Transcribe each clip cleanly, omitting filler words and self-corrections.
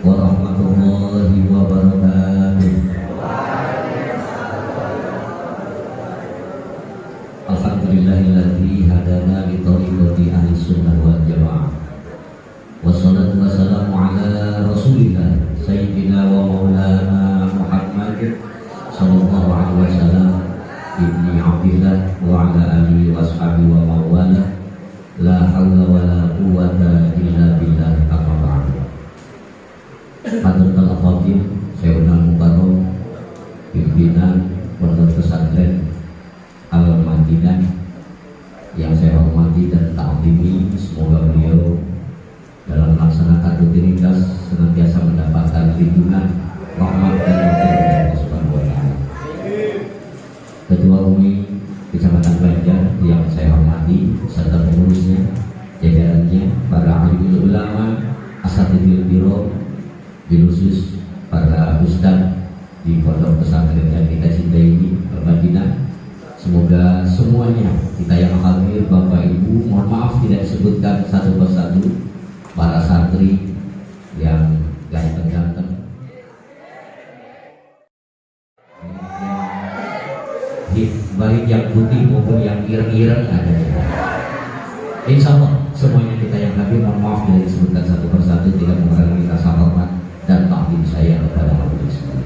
warahmatullahi wabarakatuh. Alhamdulillahilladzi hadana li tariqati ahli sunnah wal jamaah. Wassalatu wassalamu ala rasulillah sayyidina wa maulana Muhammad sallallahu alaihi wasallam ibni Abdillah wa ala alihi wa ashabihi wa mawala. La hawla wa la quwwata illa billah. Amma ba'du. Hadratul Khatib Syekhul Mukarram, pimpinan Pondok Pesantren Al-Madinah yang saya hormati dan taklimi, semoga beliau dalam melaksanakan rutinitas senantiasa mendapatkan lindungan, rahmat dan Allah Subhanahu wa taala. Ketua UMI Kecamatan Banjar yang saya hormati serta pengurusnya, jajarannya, para alim ulama, asatidil biro, khusus para ustaz di pondok pesantren yang kita cintai ini, Al-Madinah. Semoga semuanya kita yang hadir, Bapak Ibu, mohon maaf tidak disebutkan satu persatu, para santri yang ganteng-ganteng, baik yang putih maupun yang ireng-ireng ada. Insya Allah semuanya kita yang hadir, mohon maaf tidak disebutkan satu persatu, tidak mengurangi rasa hormat dan takdim saya kepada Allah semua.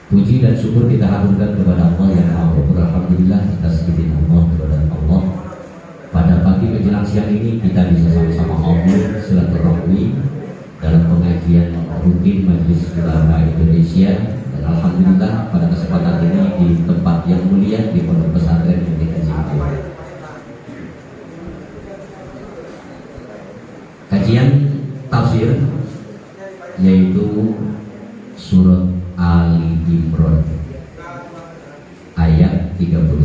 Puji dan syukur kita haturkan kepada Allah yang Maha Ghafur. Alhamdulillah kita sekitin Allah kepada Allah. Pada pagi menjelang siang ini kita bisa sama-sama ngobrol silaturahmi dalam pengajian rutin Majelis Ulama Indonesia. Dan alhamdulillah pada kesempatan ini di tempat yang mulia di pondok pesantren yang kita cintai. Kajian tafsir yaitu surat Ali Imran ayat 31.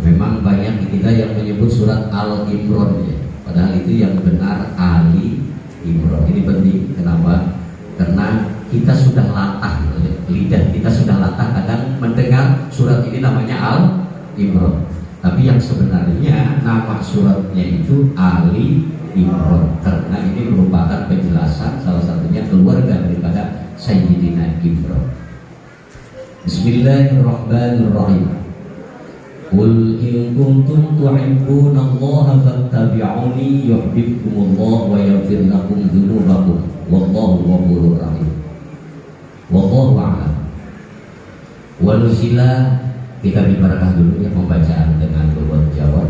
Memang banyak kita yang menyebut surat Al Imran ya. Padahal itu yang benar Ali Imran. Ini penting. Kenapa? Karena kita sudah latah, lidah kita sudah latah kadang mendengar surat ini namanya Al Imran. Tapi yang sebenarnya nama suratnya itu Ali Imran, karena ini merupakan penjelasan salah satunya keluarga daripada Sayyidina Imran. Bismillahirrahmanirrahim. Qul in kuntum tuhibbunallaha fattabi'uni yuhibbukumullah wa yaghfir lakum dzunubakum wallahu ghafurur rahim. Wallahu a'lam. Wa nusila, kita berbarakah dulu ya pembacaan dengan berbuat jawab.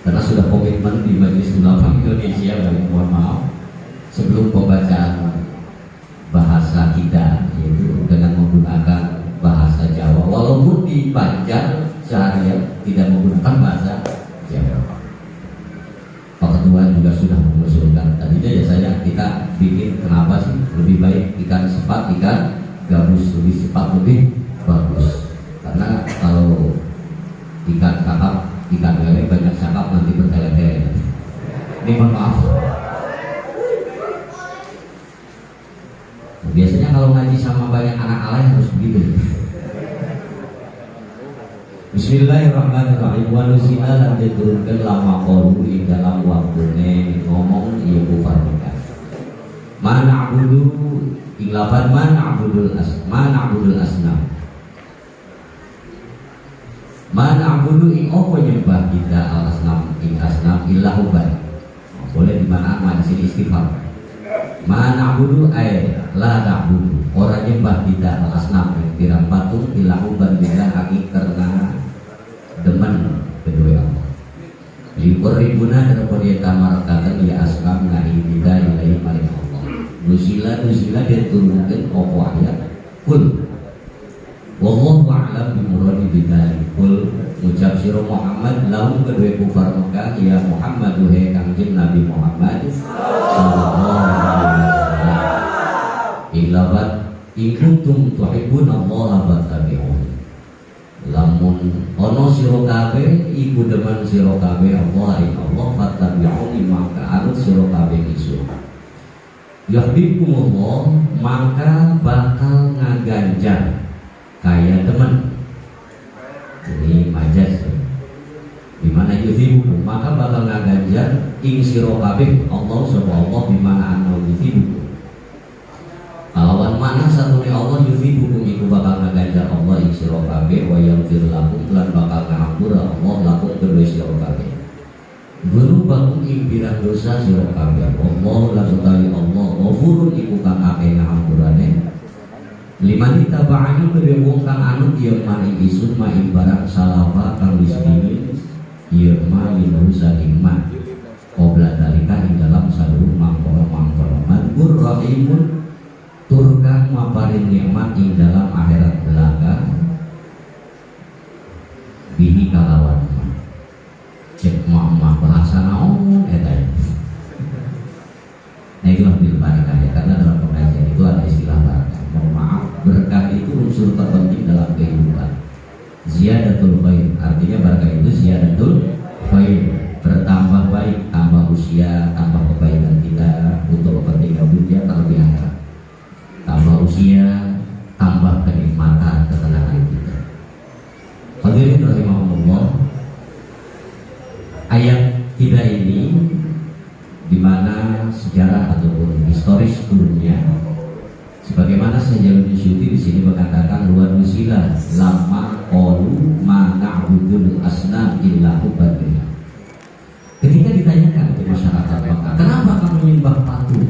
Karena sudah komitmen di Majelis Ulama Indonesia, dan mohon maaf sebelum pembacaan bahasa kita yaitu dengan menggunakan bahasa Jawa, walaupun di Banjar seharian tidak menggunakan bahasa Jawa. Pak Ketua juga sudah mengusulkan tadinya ya saya kita bikin, kenapa sih lebih baik ikan sepat, ikan gabus, lebih cepat lebih bagus. Karena kalau ikan kakap, ikan lele banyak cakap nanti bertele-tele. Ini mohon maaf. Biasanya kalau ngaji sama banyak anak alay harus begitu. Bismillahirrahmanirrahim. Wa nuzila lan diturunkan lama qalu ing dalam waktune ngomong ieu kufar Mekah. Mana abudu ing lafaz mana abudul asnam. Mana abudu ing opo nyembah kita al asnam ing asnam illahuban. Boleh di mana di sini istighfar. Mana abudu ay la ta'budu, orang nyembah kita al asnam ing pirang patung illahuban bila hakik karena demen kedua Allah. Liqribuna daripada tamarkatan ya asnam nahi kita ilahi maring Allah. Nusila dia turunkan opo ayat kul wallahu a'lam bimuradi bidzalik. Kul ucap sira Muhammad lahum kedua kufar Mekah ya Muhammad duhe kangjeng Nabi Muhammad sallallahu alaihi wasallam. Ilabat ikuntum tuhibbunallaha fattabi'un. Lamun ono sira kabeh iku demen sira kabeh Allah ing Allah fattabi'un maka arut sira kabeh isu. Yuhibbukumullah maka bakal ngaganjar kaya teman. Ini majas. Bimana yuzibukum, maka bakal ngaganjar ing sira kabeh Allah subhanahu bimana ana yuzibukum. Kalawan mana satune Allah yuzibukum iku bakal ngaganjar Allah ing sira kabeh wa yaghfir lakum lan bakal ngampura Allah lakum kedue sira kabeh. Guru bakum ing pirang dosa sira kabeh. Allah la utawi Allah ghafurun iku kang akeh ngampurane. Liman taba'ani kedue wong kang anut yen maning isun maing barang salawa kang wis dingin yen maing dosa iman. Qobla dalika ing dalam saluruh mangkara-mangkara. Maghfur rahimun turkan maparin nikmat ing dalam akhirat belaka. Bihi kalawan cek mama bahasa naon eta. Nah itulah bil barakah ya, karena dalam pengajian itu ada istilah barakah. Mohon maaf, berkah itu unsur terpenting dalam kehidupan. Ziyadatul khair, artinya barakah itu ziyadatul khair, bertambah baik, tambah usia, tambah kebaikan kita untuk kepentingan dunia terlebih akhirat. Tambah usia, tambah kenikmatan, ketenangan kita. Hadirin rahimahumullah, ayat kita ini di mana sejarah ataupun historis turunnya, sebagaimana Syajaluddin Syuuti di sini mengatakan luar nusila lama qalu ma na'budul asnam illa hubbatillah. Ketika ditanyakan ke masyarakat Mekah, kenapa kamu menyembah patung?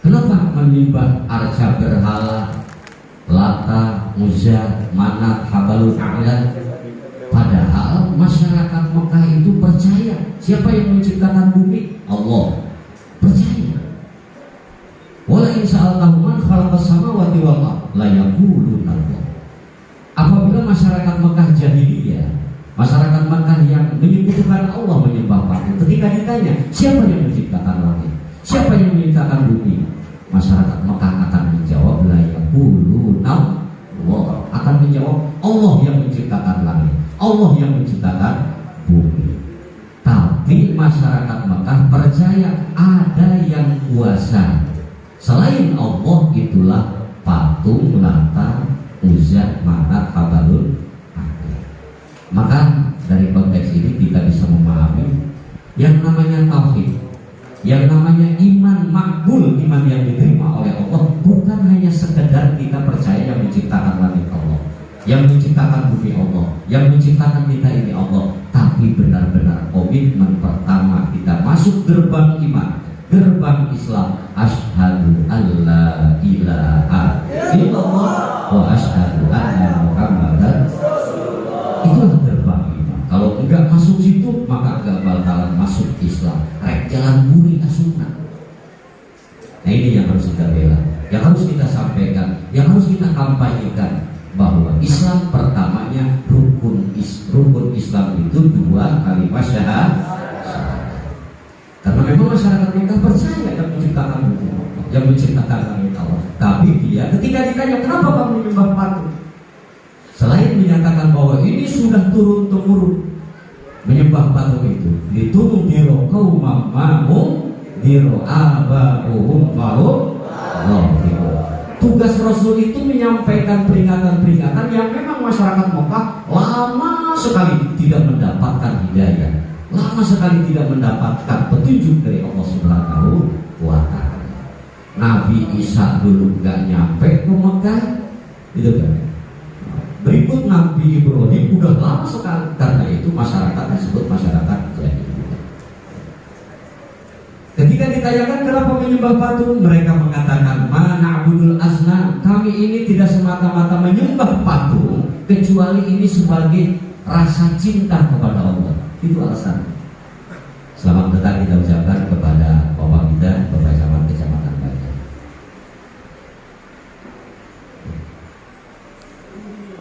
Kenapa menyembah arca berhala, Lata, Uzza, Manat, Habalul A'la? Padahal masyarakat Mekah itu percaya siapa yang menciptakan bumi? Allah. Percaya. Wala in sa'altahu man khalaqas samawati wal ardh la yaquluna Allah. Apabila masyarakat Mekah jahiliyah, masyarakat Mekah yang menyebutkan Allah menyembah patung, ketika ditanya siapa yang menciptakan langit, siapa yang menciptakan bumi, masyarakat Mekah akan menjawab la yaquluna Allah, akan menjawab Allah yang menciptakan langit, Allah yang menciptakan bumi. Tapi masyarakat Mekah percaya ada yang kuasa selain Allah, itulah patung, Lata, Uzza, Manat, Habalul A'la. Maka dari konteks ini kita bisa memahami yang namanya tauhid, yang namanya iman makbul, iman yang diterima oleh Allah, bukan hanya sekedar kita percaya yang menciptakan langit Allah, yang menciptakan bumi Allah, yang menciptakan kita ini Allah, tapi benar-benar komitmen pertama kita masuk gerbang iman, gerbang Islam, asyhadu alla ilaha illallah wa asyhadu anna muhammadan. Itulah gerbang iman. Kalau enggak masuk situ, maka enggak bakalan masuk Islam. Rek jalan buri asuna. Nah ini yang harus kita bela, yang harus kita sampaikan, yang harus kita kampanyekan, bahwa Islam pertamanya rukun Islam itu dua kalimat syahadat. Karena memang masyarakat kita percaya yang menciptakan bumi Allah, yang menciptakan langit Allah. Tapi dia ketika ditanya kenapa kamu menyembah patung, selain menyatakan bahwa ini sudah turun temurun menyembah patung itu, diturun diro kaumam mahum diro abahum mahum Allah. Tugas Rasul itu menyampaikan peringatan-peringatan yang memang masyarakat Mekah lama sekali tidak mendapatkan hidayah, lama sekali tidak mendapatkan petunjuk dari Allah Subhanahu wa Ta'ala. Nabi Isa dulu nggak nyampe ke Mekah, gitu kan? Berikut Nabi Ibrahim udah lama sekali, karena itu masyarakat disebut masyarakat jahiliyah. Ketika ditanyakan kenapa menyembah patung, mereka mengatakan mana abudul asnam, kami ini tidak semata-mata menyembah patung, kecuali ini sebagai rasa cinta kepada Allah. Itu alasan. Selamat datang kita ucapkan kepada Bapak kita, Bapak Camat Kecamatan Banjar.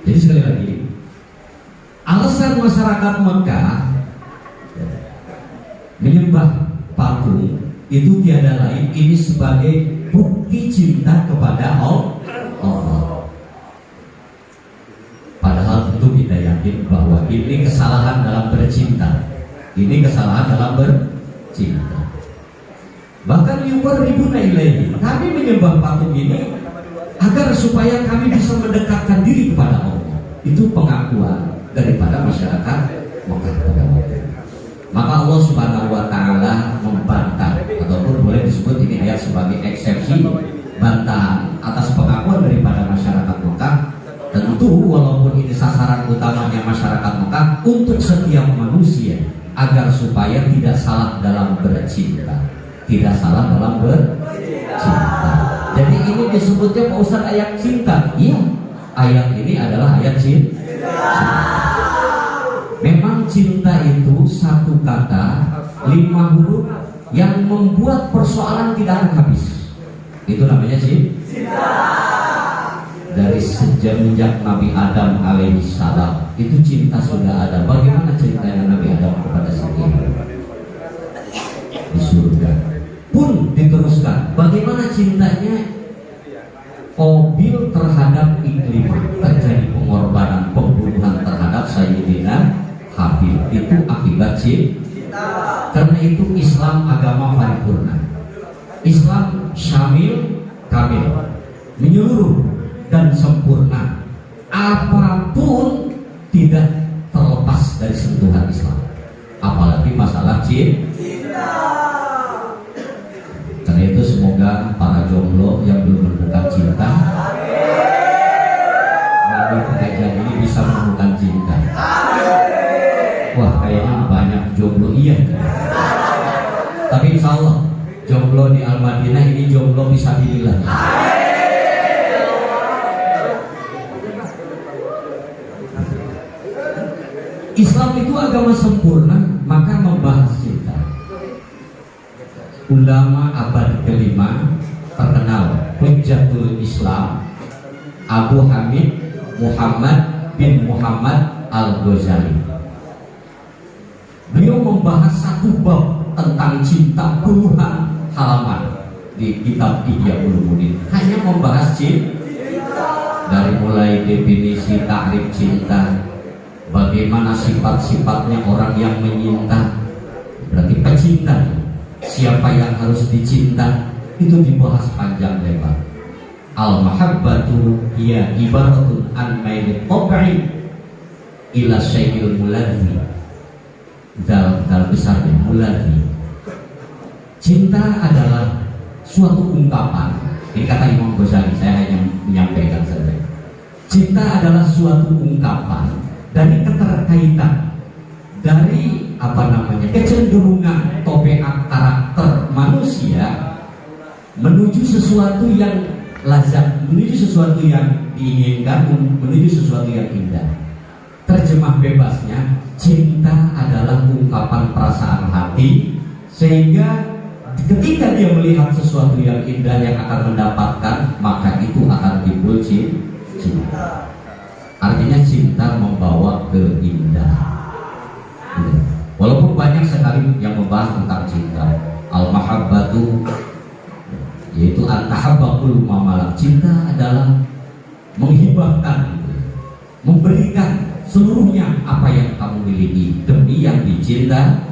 Jadi sekali lagi, alasan masyarakat Mekah menyembah patung itu tiada lain, ini sebagai bukti cinta kepada Allah. Padahal tentu kita yakin bahwa ini kesalahan dalam bercinta, ini kesalahan dalam bercinta. Bahkan yuqarribuna ilaihi, kami menyembah patung ini agar supaya kami bisa mendekatkan diri kepada Allah. Itu pengakuan daripada masyarakat Mekah pada waktu itu. Maka Allah Subhanahu wa taala membantah, ataupun boleh disebut ini ayat sebagai eksepsi, bantahan atas pengakuan daripada masyarakat Mekah. Tentu walaupun ini sasaran utamanya masyarakat Mekah, untuk setiap manusia agar supaya tidak salah dalam bercinta. Tidak salah dalam bercinta. Jadi ini disebutnya Pak Ustaz ayat cinta. Iya, ayat ini adalah ayat cinta. Memang cinta itu satu kata 5 huruf yang membuat persoalan tidak akan habis. Itu namanya cinta. Dari semenjak Nabi Adam alaihi salam itu cinta sudah ada. Bagaimana ceritanya Nabi Adam kepada Siti di surga pun diteruskan. Bagaimana cintanya Qabil terhadap Ikrimah, terjadi pengorbanan, pembunuhan terhadap Sayyidina Habil. Itu akibat cinta. Karena itu Islam agama paripurna, Islam syamil kamil, menyeluruh dan sempurna. Apapun tidak terlepas dari sentuhan Islam, apalagi masalah cinta. Karena itu semoga para jomblo yang belum menemukan cinta melalui pengajian ini bisa menemukan cinta. Wah, kayaknya banyak jomblo, iya. Tapi insya Allah jomblo di Al-Madinah ini jomblo fisabilillah. Islam itu agama sempurna, maka membahas cinta. Ulama abad kelima terkenal Hujjatul Islam Abu Hamid Muhammad bin Muhammad Al-Ghazali. Beliau membahas satu bab tentang cinta puluhan halaman di kitab Ihya Ulumuddin, hanya membahas cinta. Dari mulai definisi takrif cinta, bagaimana sifat-sifatnya orang yang menyinta, berarti pecinta, siapa yang harus dicinta, itu dibahas panjang lebar. Al-mahabbatu hiya ibaratun an mailil qab'i ila syai'il muladhi. Dal besarnya muladhi. Cinta adalah suatu ungkapan. Ini kata Imam Ghazali, saya hanya menyampaikan saja. Cinta adalah suatu ungkapan dari keterkaitan, dari kecenderungan tabiat karakter manusia menuju sesuatu yang lazat, menuju sesuatu yang diinginkan, menuju sesuatu yang indah. Terjemah bebasnya, cinta adalah ungkapan perasaan hati, sehingga ketika dia melihat sesuatu yang indah yang akan mendapatkan, maka itu akan timbul cinta. Artinya cinta membawa keindahan. Walaupun banyak sekali yang membahas tentang cinta, al-mahabbatu, yaitu an-tahabbul mamalak. Cinta adalah menghibahkan, memberikan seluruhnya apa yang kamu miliki demi yang dicinta.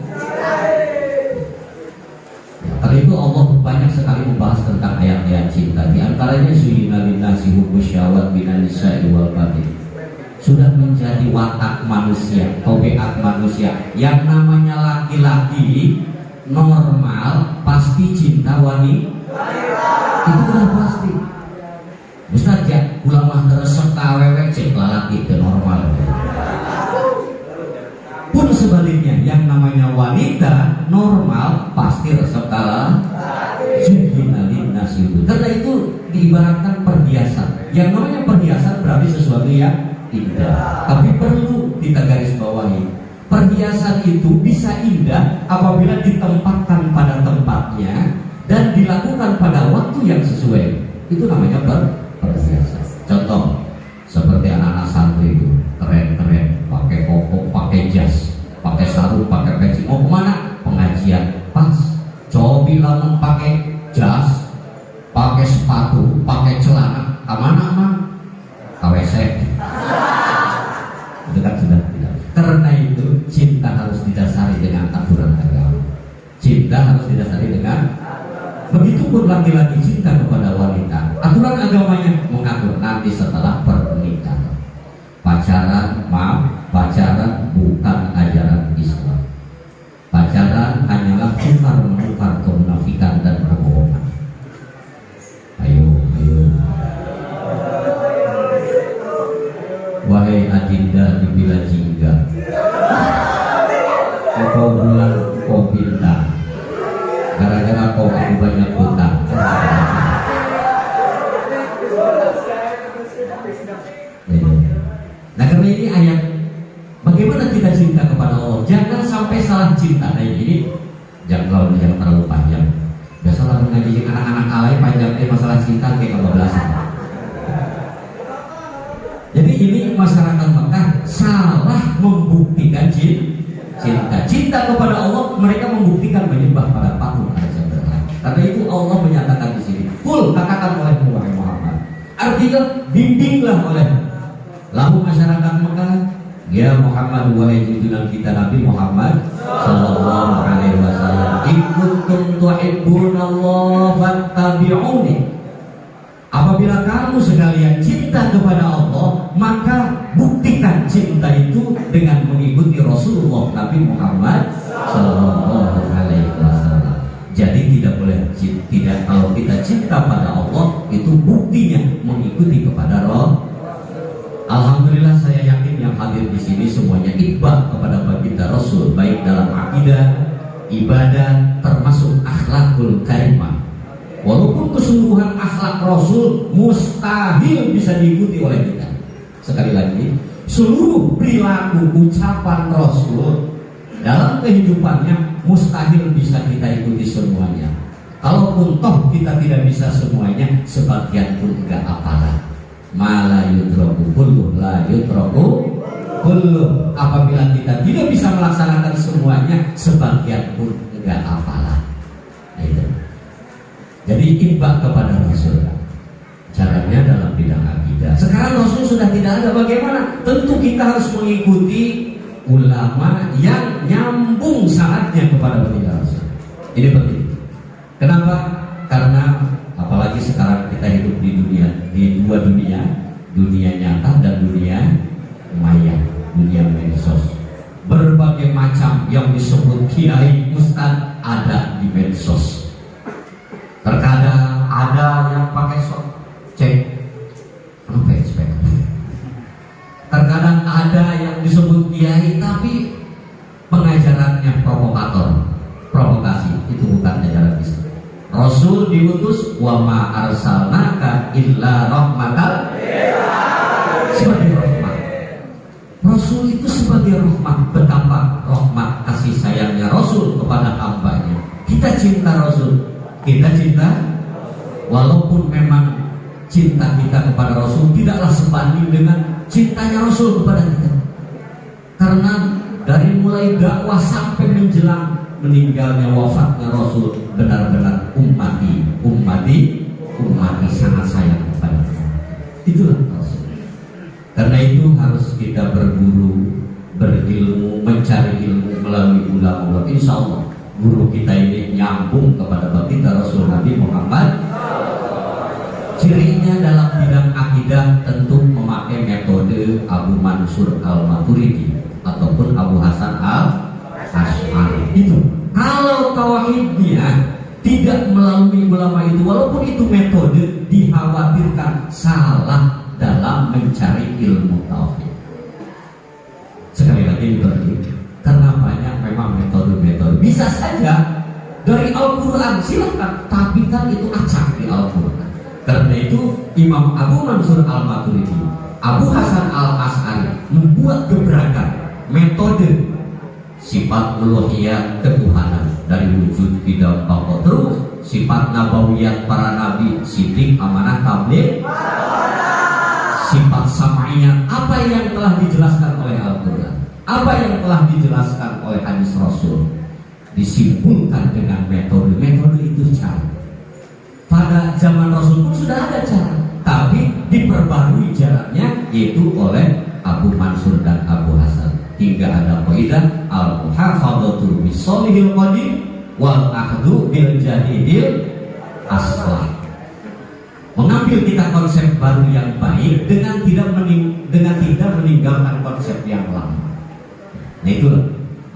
Karena itu Allah banyak sekali membahas tentang ayat-ayat cinta. Di antaranya zuyyina linnasi hubbus syahawat minan nisa'i wal banin. Sudah menjadi watak manusia, tabiat manusia. Yang namanya laki-laki normal pasti cinta wanita. Itu udah pasti. Ustaz ya, ulamah teresep kawewek cek lalaki itu normal. Pun sebaliknya, yang namanya wanita normal pasti resep kalah. Karena itu diibaratkan perhiasan. Yang namanya perhiasan berarti sesuatu yang indah. Tapi perlu kita garis bawahi, perhiasan itu bisa indah apabila ditempatkan pada tempatnya dan dilakukan pada waktu yang sesuai. Itu namanya perhiasan. Contoh seperti anak-anak santri itu keren-keren, pakai koko, pakai jas, pakai sarung, pakai peci. Mau kemana? Pengajian. Pas cowok bilang pakai jas, pakai sepatu, pakai celana, kemana mah? KWC. Itu kan sudah tidak. Karena itu cinta harus didasari dengan aturan agama. Cinta harus didasari dengan, begitupun laki-laki cinta kepada wanita. Aturan agamanya mengatur nanti setelah pernikahan. Pacaran bukan ajaran kau aku banyak hutang. Nah karena ini ayat, bagaimana kita cinta kepada Allah? Jangan sampai salah cinta. Nah ini jangan terlalu panjang. Biasalah mengaji anak-anak alay panjangnya masalah cinta kayak kebablasan. Jadi ini masyarakat Mekah salah membuktikan cinta. Cinta kepada Allah, mereka membuktikan menyembah pada patung ada yang berhala. Karena itu Allah menyatakan di sini, "Qul," katakan oleh Muhammad. Artinya bimbinglah oleh lahu masyarakat Mekah, ya Muhammad, wahai junjungan kita Nabi Muhammad sallallahu alaihi wasallam, "In kuntum tuhibbunallaha fattabi'uni." Apabila kamu sekalian cinta kepada Allah, maka buktikan cinta itu dengan mengikuti Rasulullah Nabi Muhammad sallallahu alaihi wasallam. Jadi tidak boleh kalau kita cinta pada Allah, itu buktinya mengikuti kepada Rasul. Alhamdulillah saya yakin yang hadir di sini semuanya itba kepada baginda Rasul, baik dalam akidah, ibadah, termasuk akhlakul karimah. Walaupun keseluruhan akhlak Rasul mustahil bisa diikuti oleh kita. Sekali lagi, seluruh perilaku ucapan Rasul dalam kehidupannya mustahil bisa kita ikuti semuanya. Kalaupun toh kita tidak bisa semuanya, sebagian pun enggak apalah. Mala yudraku kulluh la yudraku kulluh. Apabila kita tidak bisa melaksanakan semuanya, sebagian pun enggak apalah. Itu. Jadi imbak kepada Rasul. Caranya dalam bidang akidah. Sekarang Rasul sudah tidak ada, bagaimana? Tentu kita harus mengikuti ulama yang nyambung sanadnya kepada baginda Rasul. Ini penting. Kenapa? Karena apalagi sekarang kita hidup di dua dunia, dunia nyata dan dunia maya, dunia medsos. Berbagai macam yang disebut kiai ustaz ada di medsos. Terkadang ada yang pakai cek spek. Terkadang ada yang disebut kiai tapi pengajarannya provokator, provokasi. Itu bukan ajaran Islam. Rasul diutus wa ma arsalnaka illa rahmatan sebagai rahmat. Rasul itu sebagai rahmat. Betapa rahmat kasih sayangnya Rasul kepada hambanya. Kita cinta Rasul. Kita cinta, walaupun memang cinta kita kepada Rasul tidaklah sebanding dengan cintanya Rasul kepada kita. Karena dari mulai dakwah sampai menjelang meninggalnya wafatnya Rasul, benar-benar ummati sangat sayang kepada kita. Itulah Rasul. Karena itu harus kita berburu, berilmu, mencari ilmu melalui ulama. Insya Allah guru kita ini nyambung kepada baginda Rasul Nabi Muhammad. Cirinya dalam bidang akidah tentu memakai metode Abu Mansur Al-Maturidi ataupun Abu Hasan Al-Asy'ari. Itu kalau tauhidnya tidak melalui ulama itu, walaupun itu metode, dikhawatirkan salah dalam mencari ilmu tauhid. Sekali lagi berarti karena banyak memang metode-metode. Bisa saja dari Al-Quran, silakan, tapi kan itu acak di Al-Quran. Karena itu Imam Abu Mansur Al-Maturidi, Abu Hasan Al-Asy'ari membuat gebrakan metode sifat uluhiyah ketuhanan dari wujud tidak pokok, terus sifat nabawiyat para nabi, sidik, amanah, tabligh, sifat sam'iyat, apa yang telah dijelaskan oleh Al-Quran, apa yang telah dijelaskan oleh hadis Rasul, disimpulkan dengan metode itu cara. Pada zaman Rasul pun sudah ada cara, tapi diperbarui jalannya, yaitu oleh Abu Mansur dan Abu Hasan. Hingga ada qaidah al-muhafadzatu bisolihil qadim wal akhdu bil jadidil aslah. Mengambil kita konsep baru yang baik dengan tidak meninggalkan konsep yang lama. Nah itulah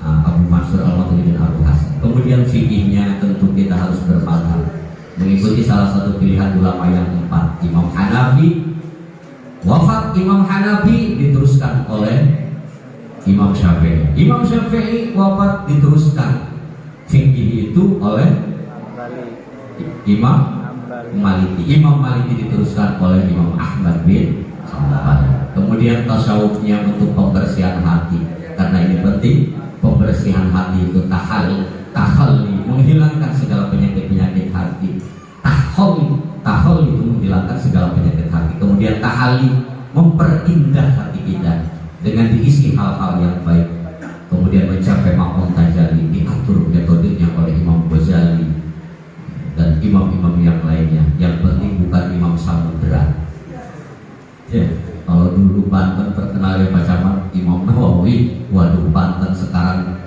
Abu Mansur Al-Maturidi dan Abu Hasan. Kemudian fikihnya tentu kita harus bermadhab, mengikuti salah satu pilihan ulama yang empat, Imam Hanafi. Wafat Imam Hanafi diteruskan oleh Imam Syafi'i. Imam Syafi'i wafat diteruskan fikih itu oleh Imam Maliki. Imam Maliki diteruskan oleh Imam Ahmad bin Hanbal. Kemudian tasawufnya untuk pembersihan hati, karena ini penting. Pembersihan hati itu tahalli, menghilangkan segala penyakit hati. Tahol itu menghilangkan segala penyakit hati. Kemudian tahalli, memperindah hati kita dengan diisi hal-hal yang baik. Kemudian mencapai maqam tajalli, diatur metodenya oleh Imam Ghazali dan imam-imam yang lainnya. Yang penting bukan Imam Samudra. Ya, kalau dulu Banten terkenal ya Pak Camat Imam Nawawi, waduh Banten sekarang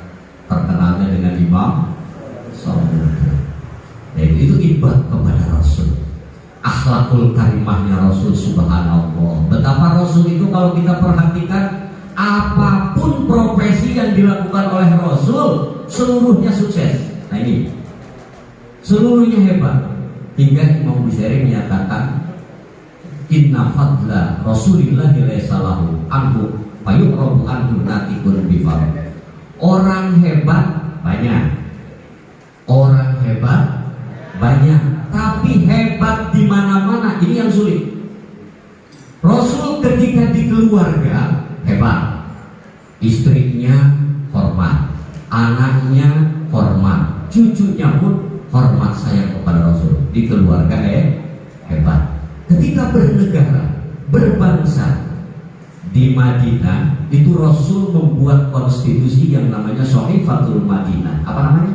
terkenalnya dengan Imam Samudra. Nah, itu ibad kepada Rasul, akhlakul karimahnya Rasul, subhanallah. Betapa Rasul itu kalau kita perhatikan, apapun profesi yang dilakukan oleh Rasul, seluruhnya sukses. Nah ini, seluruhnya hebat. Hingga Imam Bukhari menyatakan, inna fadla Rasulillahi laisa lahu anhu fayuqrabu anhu natikun bifam. Orang hebat banyak, orang hebat banyak, tapi hebat di mana-mana ini yang sulit. Rasul ketika di keluarga hebat, istrinya hormat, anaknya hormat, cucunya pun hormat sayang kepada Rasul. Di keluarga hebat. Ketika bernegara, berbangsa di Madinah, itu Rasul membuat konstitusi yang namanya Sahifatul Madinah. Apa namanya?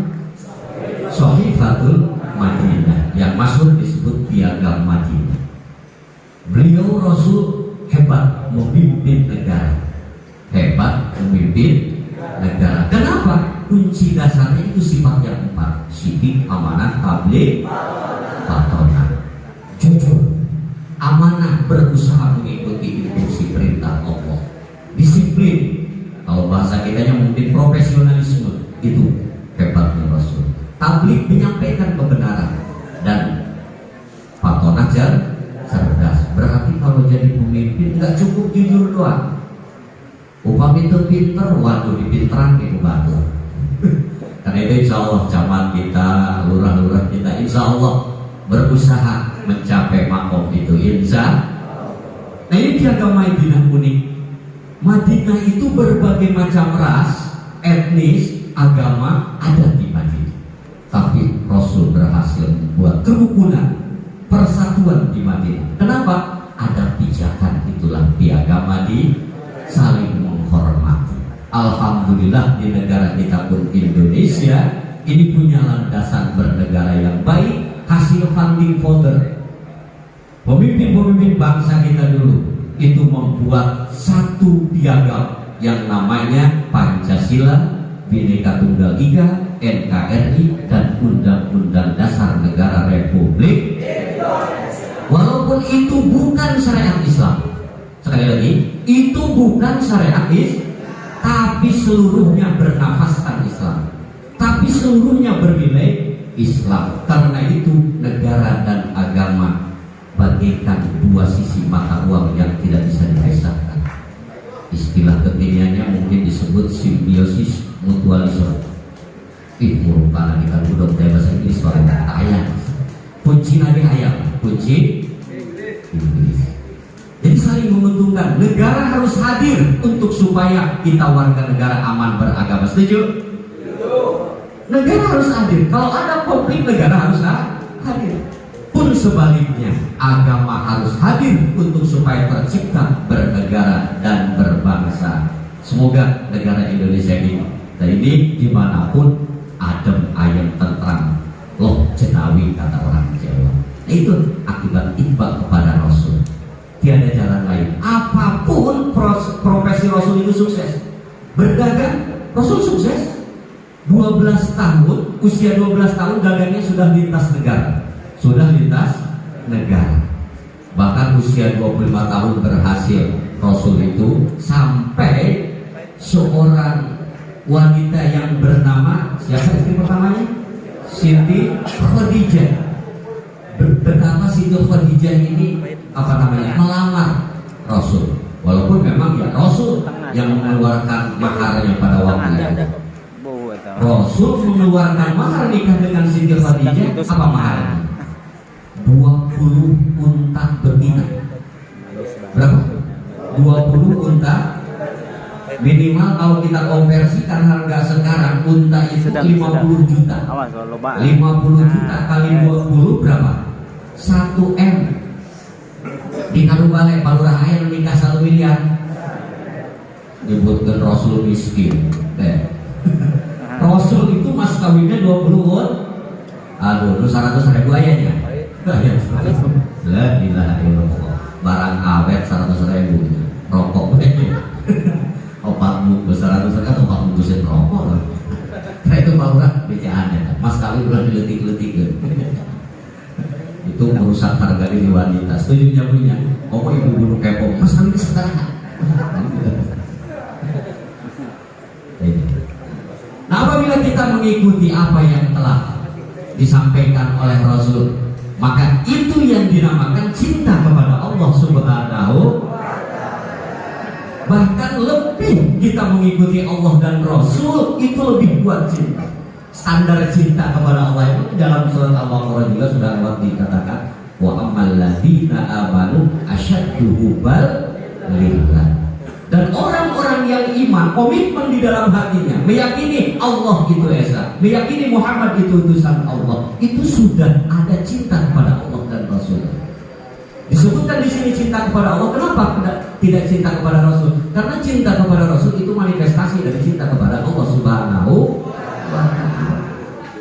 Sahifatul Madinah, yang masyhur disebut Piagam Madinah. Beliau Rasul hebat memimpin negara, hebat memimpin negara. Kenapa? Kunci dasarnya itu sifat yang 4: sidik, amanah, tabligh, patonah. Jujur, amanah, berusaha mengikuti instruksi perintah Allah, disiplin. Kalau bahasa kitanya mungkin profesionalisme, itu hebatnya Rasul. Tabligh, menyampaikan kebenaran, dan patonah cerdas. Berarti kalau jadi pemimpin nggak cukup jujur doang. Upami itu pinter, waduh dipinteran itu batu. Karena itu insya Allah camat kita, lurah-lurah kita insya Allah berusaha mencapai makom itu, insya. Nah ini Piagam Madinah unik. Madinah itu berbagai macam ras, etnis, agama ada di Madinah. Tapi Rasul berhasil membuat kerukunan, persatuan di Madinah. Kenapa? Ada pijakan, itulah Piagam Madinah, saling menghormati. Alhamdulillah di negara kita pun Indonesia ini punya landasan bernegara yang baik, hasil founding father. Pemimpin-pemimpin bangsa kita dulu itu membuat satu piagam yang namanya Pancasila, Bhinneka Tunggal Ika, NKRI, dan Undang-Undang Dasar Negara Republik Indonesia. Walaupun itu bukan syariat Islam, sekali lagi, itu bukan syariat Islam, tapi seluruhnya bernafaskan Islam, tapi seluruhnya bernilai Islam. Karena itu negara dan agama bagaikan dua sisi mata uang yang tidak bisa dipisahkan. Istilah kekiniannya mungkin disebut simbiosis mutualisme. Murukana di kalbudok dari bahasa Inggris soalnya ayat. Kunci nadi ayat, kunci Inggris. Jadi saling menguntungkan. Negara harus hadir untuk supaya kita warga negara aman beragama. Setuju? Negara harus hadir. Kalau ada konflik, negara harus hadir. Pun sebaliknya, agama harus hadir untuk supaya tercipta bernegara dan berbangsa. Semoga negara Indonesia ini dimanapun adem, ayem, tentram, loh jenawi kata orang Jawa. Itu akibat imbal kepada Rasul. Tiada jalan lain. Apapun profesi Rasul itu sukses. Berdagang, Rasul sukses. 12 tahun, usia 12 tahun dagangnya sudah lintas negara. Bahkan usia 25 tahun berhasil Rasul itu sampai seorang wanita yang bernama, siapa istri pertamanya? Siti Khadijah. Betapa Siti Khadijah ini melamar Rasul. Walaupun memang ya Rasul yang mengeluarkan maharnya pada waktu itu. Rasul mengeluarkan mahar nikah dengan Siti Khadijah. Apa maharnya? 20 unta betina. Berapa? 20 unta. Minimal kalau kita konversikan harga sekarang unta itu 50 juta. 50 juta kali 20 berapa? 1 M. Di Kalubale Palurah Air nikah 1 miliar. Nyebutkan Rasul miskin. Rasul itu mas kawinnya 20 won. Aduh, lu 100.000 ayahnya. La ilaha illallah. Barang awet 100.000. Rokok banyak. 4 bungkus 100 kan 4 bungkusin rokok lah. Nah itu Palurah becaannya. Mas kawin udah diletik-letik. Itu merusak harga diri wanita. Setuju nyamunya? Oh ibu bunuh kepo. Mas kawin itu sederhana. Nah apabila kita mengikuti apa yang telah disampaikan oleh Rasul, maka itu yang dinamakan cinta kepada Allah Subhanahu. Bahkan lebih kita mengikuti Allah dan Rasul itu lebih kuat cinta. Standar cinta kepada Allah itu dalam surat Al-Baqarah juga sudah lewat dikatakan wa ammal ladzina amanu asyaddu hubban lillah. Dan orang-orang yang iman, komitmen di dalam hatinya, meyakini Allah itu Esa, meyakini Muhammad itu utusan Allah, itu sudah ada cinta kepada Allah dan Rasul. Disebutkan di sini cinta kepada Allah. Kenapa tidak cinta kepada Rasul? Karena cinta kepada Rasul itu manifestasi dari cinta kepada Allah Subhanahu wa ta'ala.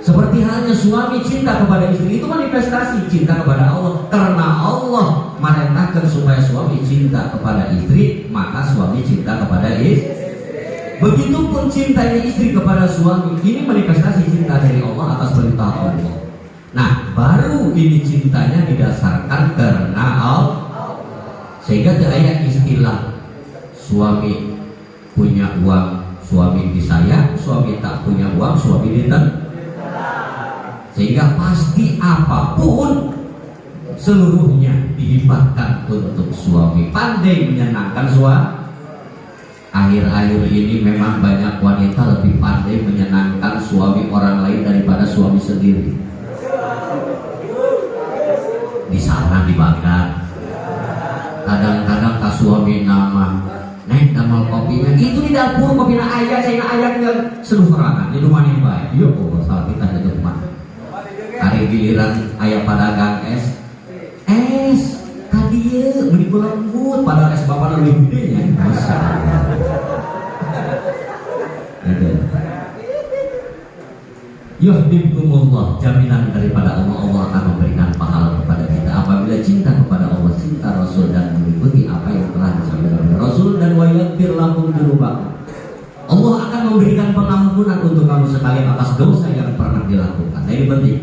Seperti halnya suami cinta kepada istri itu manifestasi cinta kepada Allah. Karena Allah merintahkan supaya suami cinta kepada istri, maka suami cinta kepada istri. Begitupun cintanya istri kepada suami, ini manifestasi cinta dari Allah atas perintah Allah. Nah, baru ini cintanya didasarkan karena Allah. Sehingga ada istilah suami punya uang, suami disayang, suami tak punya uang, suami ditentang. Sehingga pasti apapun seluruhnya dilibatkan untuk suami. Pandai menyenangkan suami. Akhir-akhir ini memang banyak wanita lebih pandai menyenangkan suami orang lain daripada suami sendiri. Di sana dibakar. Kadang-kadang tak suami nama naik damal kopinya itu di dapur kopinya ayah saya ayahnya seluruh serangan di rumah yang baik. Yo Allah salah kita di rumah. Hari giliran ayah pedagang es tadi ya beli lembut pada es bapak lebih gedenya. Yuhibbukumullah, jaminan daripada Allah, Allah akan memberikan pahala kepada kita apabila cinta kepada Allah, cinta Rasul dan mengikuti apa yang telah disampaikan oleh Rasul. Dan wa yaghfir lakum dzunubakum, Allah akan memberikan pengampunan untuk kamu sekalian atas dosa yang pernah dilakukan. Nah ini penting.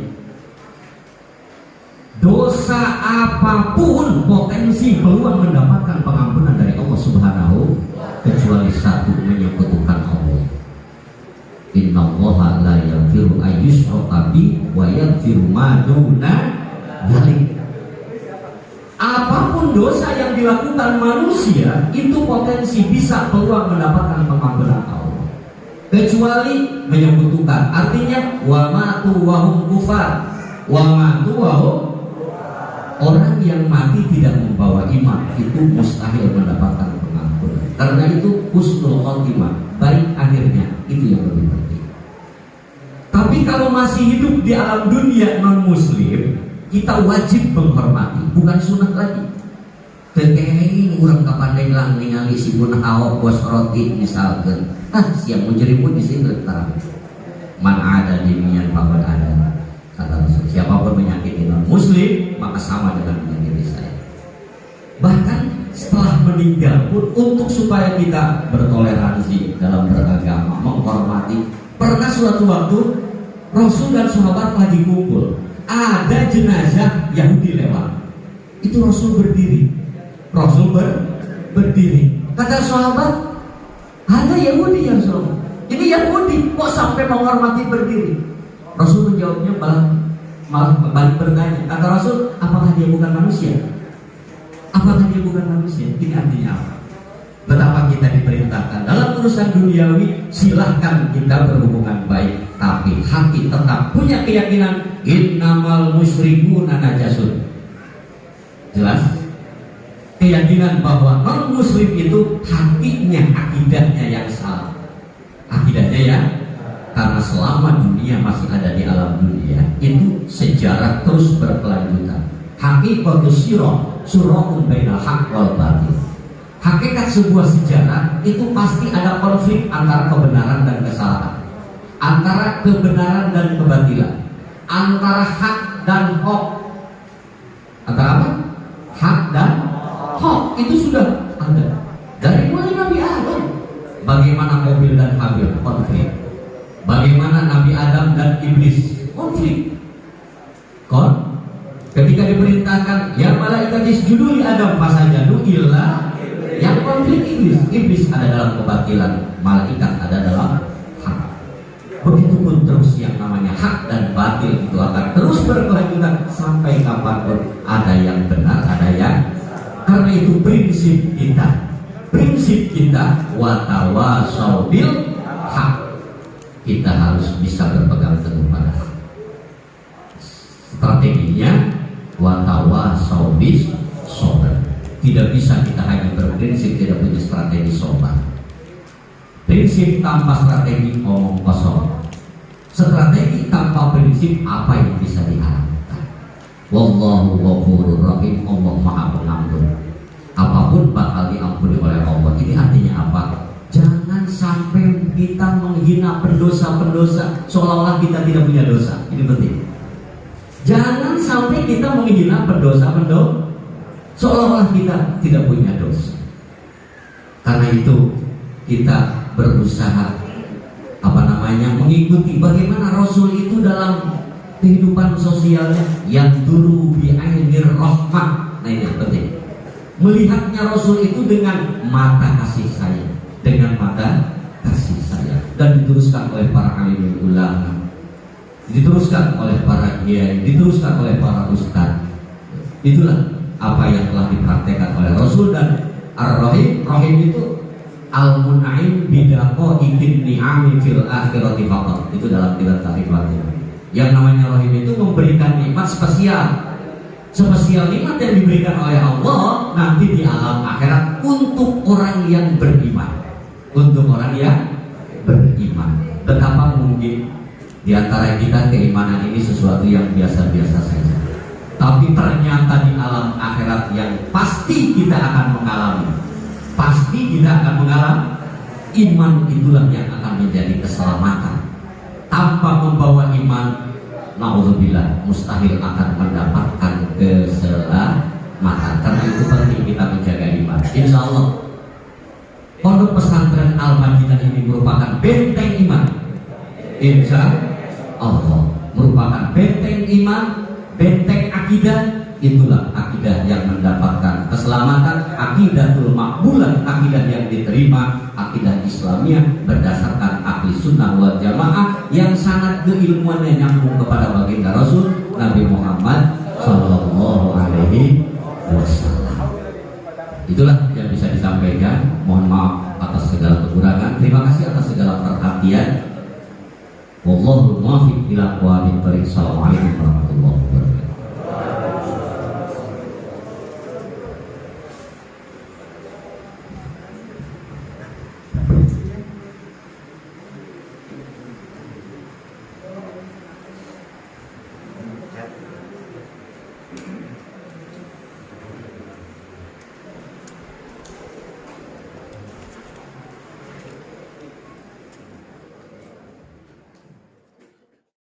Dosa apapun potensi peluang mendapatkan pengampunan dari Allah Subhanahu, kecuali satu, menyekutukan Allah. Innallaha la yaghfiru ayyushraka bihi wa yaghfiru ma duna dzalik. Apapun dosa yang dilakukan manusia itu potensi bisa peluang mendapatkan pengampunan Allah, kecuali menyekutukan. Artinya wa matu wa hum kufar, wa matu wa hum, orang yang mati tidak membawa iman itu mustahil mendapatkan pengampunan. Karena itu husnul khotimah, baik akhirnya, itu yang lebih penting. Tapi kalau masih hidup di alam dunia non muslim, kita wajib menghormati, bukan sunat lagi. Tekei orang kapandai lang ningali si bunah awak bos roti misalkan, siang menjerimut di sini letak. Man ada di mian paman ada. Kata Rasul, siapapun menyakiti non muslim maka sama dengan menyakiti saya. Bahkan setelah meninggal pun, untuk supaya kita bertoleransi dalam beragama, menghormati. Pernah suatu waktu Rasul dan sahabat lagi kumpul, ada jenazah Yahudi lewat. Itu Rasul berdiri. Rasul berdiri. Kata sahabat, ada Yahudi yang Rasul. Ini Yahudi kok sampai menghormati berdiri? Rasul menjawabnya malah balik bertanya. Kata Rasul, apakah dia bukan manusia? Apakah dia bukan manusia? Ini artinya apa? Betapa kita diperintahkan dalam urusan duniawi, silahkan kita berhubungan baik, tapi hati tetap punya keyakinan innamal musyrikuna najasun. Jelas? Keyakinan bahwa non muslim itu hatinya, akidahnya yang salah. Akidahnya ya, karena selama dunia masih ada di alam dunia, itu sejarah terus berkelanjutan. Hakikatus sirah surahun bainal haq wal batil. Hakikat sebuah sejarah itu pasti ada konflik antara kebenaran dan kesalahan, antara kebenaran dan kebatilan, antara hak dan hoax. Antara apa? Hak dan hoax itu sudah ada dari mulai Nabi Adam. Bagaimana Qabil dan Habil konflik, bagaimana Nabi Adam dan Iblis konflik. Ketika diperintahkan ya malaikat isjudu li Adam fasajadu illa, yang konflik Iblis. Iblis ada dalam kebatilan, malaikat ada dalam hak. Begitupun terus yang namanya hak dan batil itu akan terus berkelanjutan sampai kapanpun. Ada yang benar, ada yang. Karena itu prinsip kita watawasau bil hak. Kita harus bisa berpegang teguh pada hak. Strateginya watawasau bis sobar. Tidak bisa kita hanya berprinsip tidak punya strategi sobar. Prinsip tanpa strategi omong kosong. Strategi tanpa prinsip apa yang bisa diharapkan? Wallahu ghafurur rahim. Allah Maha Pengampun. Apapun bakal diampuni oleh Allah. Ini artinya apa? Jangan sampai kita menghina pendosa-pendosa seolah-olah kita tidak punya dosa. Ini penting. Jangan sampai kita menghina pendosa-pendosa seolah-olah kita tidak punya dosa. Karena itu kita berusaha mengikuti bagaimana Rasul itu dalam kehidupan sosialnya, yang dulu bi'ainir rahmah. Nah ini yang penting. Melihatnya Rasul itu dengan mata kasih sayang, dengan mata kasih sayang, dan diteruskan oleh para alim ulama, diteruskan oleh para kiai, diteruskan oleh para ustaz. Itulah apa yang telah dipraktekkan oleh Rasul. Dan Ar-Rahim, Rahim itu Al-Mun'im bidaqo ikin ni'ami fil akhirati faqat. Itu dalam kitab Tarikh Wajib. Yang namanya Rahim itu memberikan nikmat spesial nikmat yang diberikan oleh Allah nanti di alam akhirat untuk orang yang beriman. Untuk orang yang beriman. Betapa mungkin di antara kita keimanan ini sesuatu yang biasa-biasa saja, tapi ternyata di alam akhirat yang pasti kita akan mengalami, iman itulah yang akan menjadi keselamatan. Tanpa membawa iman, na'udzubillah, mustahil akan mendapatkan keselamatan. Karena itu penting kita menjaga iman. Insya Allah Pondok Pesantren Al-Madinah ini merupakan benteng iman. Insya Allah merupakan benteng iman, benteng akidah. Itulah akidah yang mendapatkan keselamatan, akidatul makbulah, akidah yang diterima, akidah Islamiyah berdasarkan ahli sunnah wal jamaah yang sangat keilmuannya nyambung kepada baginda Rasul Nabi Muhammad Sallallahu Alaihi Wasallam. Itulah yang bisa disampaikan. Mohon maaf atas segala kekurangan. Terima kasih atas segala perhatian. Wallahul muwaffiq ila aqwamit thoriq. Assalamualaikum warahmatullahi wabarakatuh.